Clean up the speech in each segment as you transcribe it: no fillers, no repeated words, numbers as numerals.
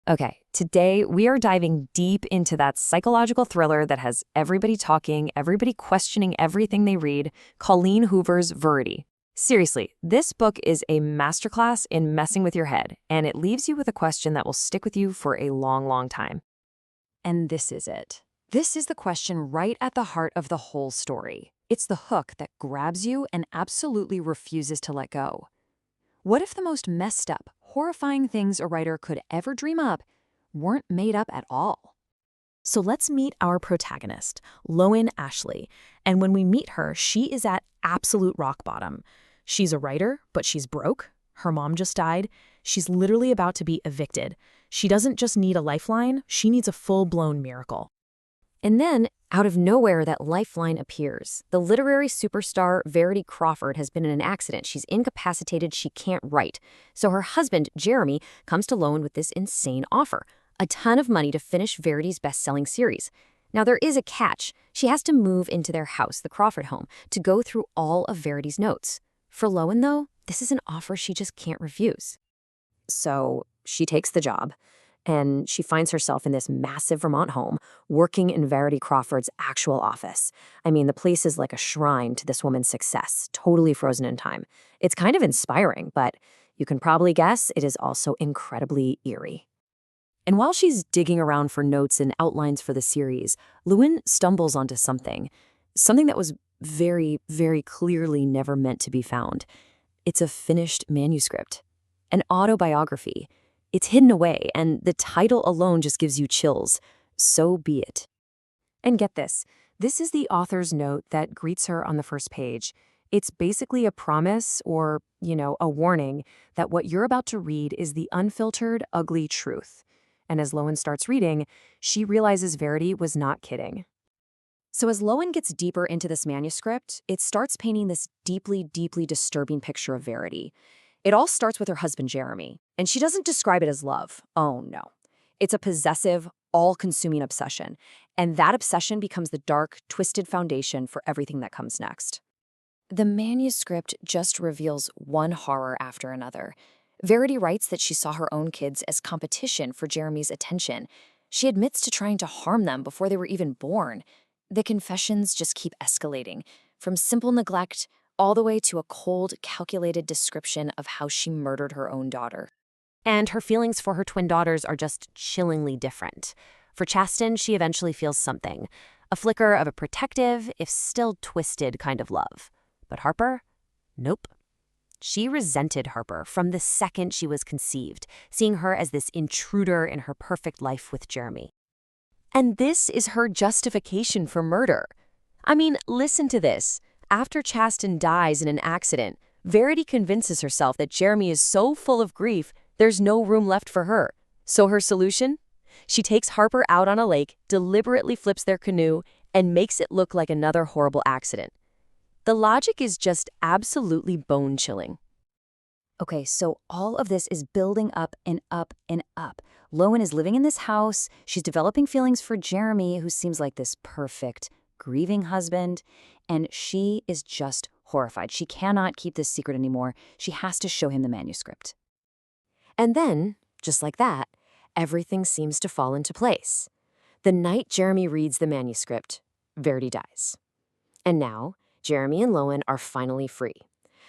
Okay, today we are diving deep into that psychological thriller that has everybody talking, everybody questioning everything they read, Colleen Hoover's Verity. Seriously, this book is a masterclass in messing with your head, and it leaves you with a question that will stick with you for a long, long time. And this is it. This is the question right at the heart of the whole story. It's the hook that grabs you and absolutely refuses to let go. What if the most messed up, horrifying things a writer could ever dream up weren't made up at all? So let's meet our protagonist, Lowen Ashley. And when we meet her, she is at absolute rock bottom. She's a writer, but she's broke. Her mom just died. She's literally about to be evicted. She doesn't just need a lifeline, she needs a full-blown miracle. And then, out of nowhere, that lifeline appears. The literary superstar Verity Crawford has been in an accident. She's incapacitated, she can't write. So her husband, Jeremy, comes to Lowen with this insane offer. A ton of money to finish Verity's best-selling series. Now, there is a catch. She has to move into their house, the Crawford home, to go through all of Verity's notes. For Lowen, though, this is an offer she just can't refuse. So she takes the job. And she finds herself in this massive Vermont home, working in Verity Crawford's actual office. I mean, the place is like a shrine to this woman's success, totally frozen in time. It's kind of inspiring, but you can probably guess it is also incredibly eerie. And while she's digging around for notes and outlines for the series, Lowen stumbles onto something that was very, very clearly never meant to be found. It's a finished manuscript, an autobiography. It's hidden away, and the title alone just gives you chills. So be it. And get this. This is the author's note that greets her on the first page. It's basically a promise or, a warning that what you're about to read is the unfiltered, ugly truth. And as Lowen starts reading, she realizes Verity was not kidding. So as Lowen gets deeper into this manuscript, it starts painting this deeply, deeply disturbing picture of Verity. It all starts with her husband, Jeremy, and she doesn't describe it as love. Oh, no. It's a possessive, all-consuming obsession, and that obsession becomes the dark, twisted foundation for everything that comes next. The manuscript just reveals one horror after another. Verity writes that she saw her own kids as competition for Jeremy's attention. She admits to trying to harm them before they were even born. The confessions just keep escalating, from simple neglect all the way to a cold, calculated description of how she murdered her own daughter. And her feelings for her twin daughters are just chillingly different. For Chasten, she eventually feels something, a flicker of a protective, if still twisted kind of love. But Harper? Nope. She resented Harper from the second she was conceived, seeing her as this intruder in her perfect life with Jeremy. And this is her justification for murder. I mean, listen to this. After Chasten dies in an accident, Verity convinces herself that Jeremy is so full of grief, there's no room left for her. So her solution? She takes Harper out on a lake, deliberately flips their canoe, and makes it look like another horrible accident. The logic is just absolutely bone-chilling. Okay, so all of this is building up and up and up. Lowen is living in this house. She's developing feelings for Jeremy, who seems like this perfect, grieving husband, and she is just horrified. She cannot keep this secret anymore. She has to show him the manuscript. And then, just like that, everything seems to fall into place. The night Jeremy reads the manuscript, Verity dies. And now, Jeremy and Lowen are finally free.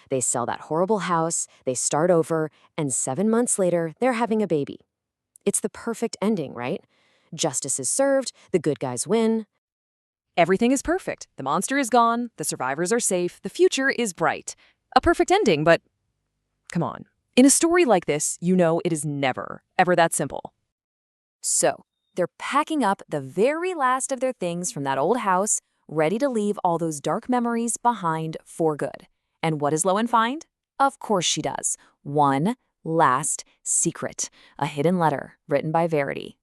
They sell that horrible house, they start over, and 7 months later, they're having a baby. It's the perfect ending, right? Justice is served, the good guys win. Everything is perfect. The monster is gone, the survivors are safe, the future is bright. A perfect ending, but come on. In a story like this, it is never, ever that simple. So, they're packing up the very last of their things from that old house, ready to leave all those dark memories behind for good. And what does Lowen find? Of course she does. One last secret, a hidden letter written by Verity.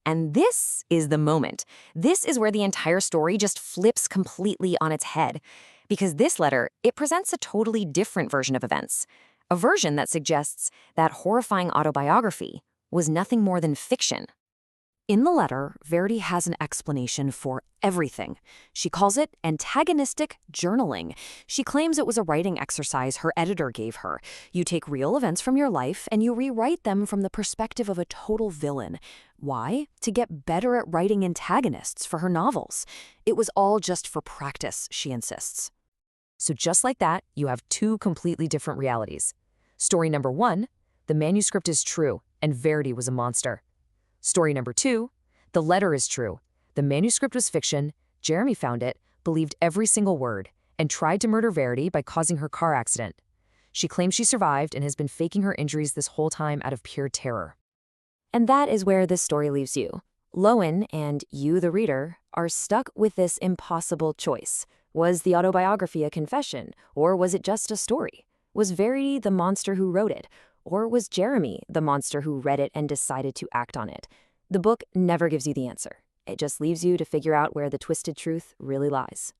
And this is the moment. This is where the entire story just flips completely on its head. Because this letter, it presents a totally different version of events. A version that suggests that horrifying autobiography was nothing more than fiction. In the letter, Verity has an explanation for everything. She calls it antagonistic journaling. She claims it was a writing exercise her editor gave her. You take real events from your life and you rewrite them from the perspective of a total villain. Why? To get better at writing antagonists for her novels. It was all just for practice, she insists. So just like that, you have two completely different realities. Story number 1, the manuscript is true, and Verity was a monster. Story number 2, the letter is true. The manuscript was fiction, Jeremy found it, believed every single word, and tried to murder Verity by causing her car accident. She claims she survived and has been faking her injuries this whole time out of pure terror. And that is where this story leaves you. Lowen and you, the reader, are stuck with this impossible choice. Was the autobiography a confession, or was it just a story? Was Verity the monster who wrote it? Or was Jeremy the monster who read it and decided to act on it? The book never gives you the answer. It just leaves you to figure out where the twisted truth really lies.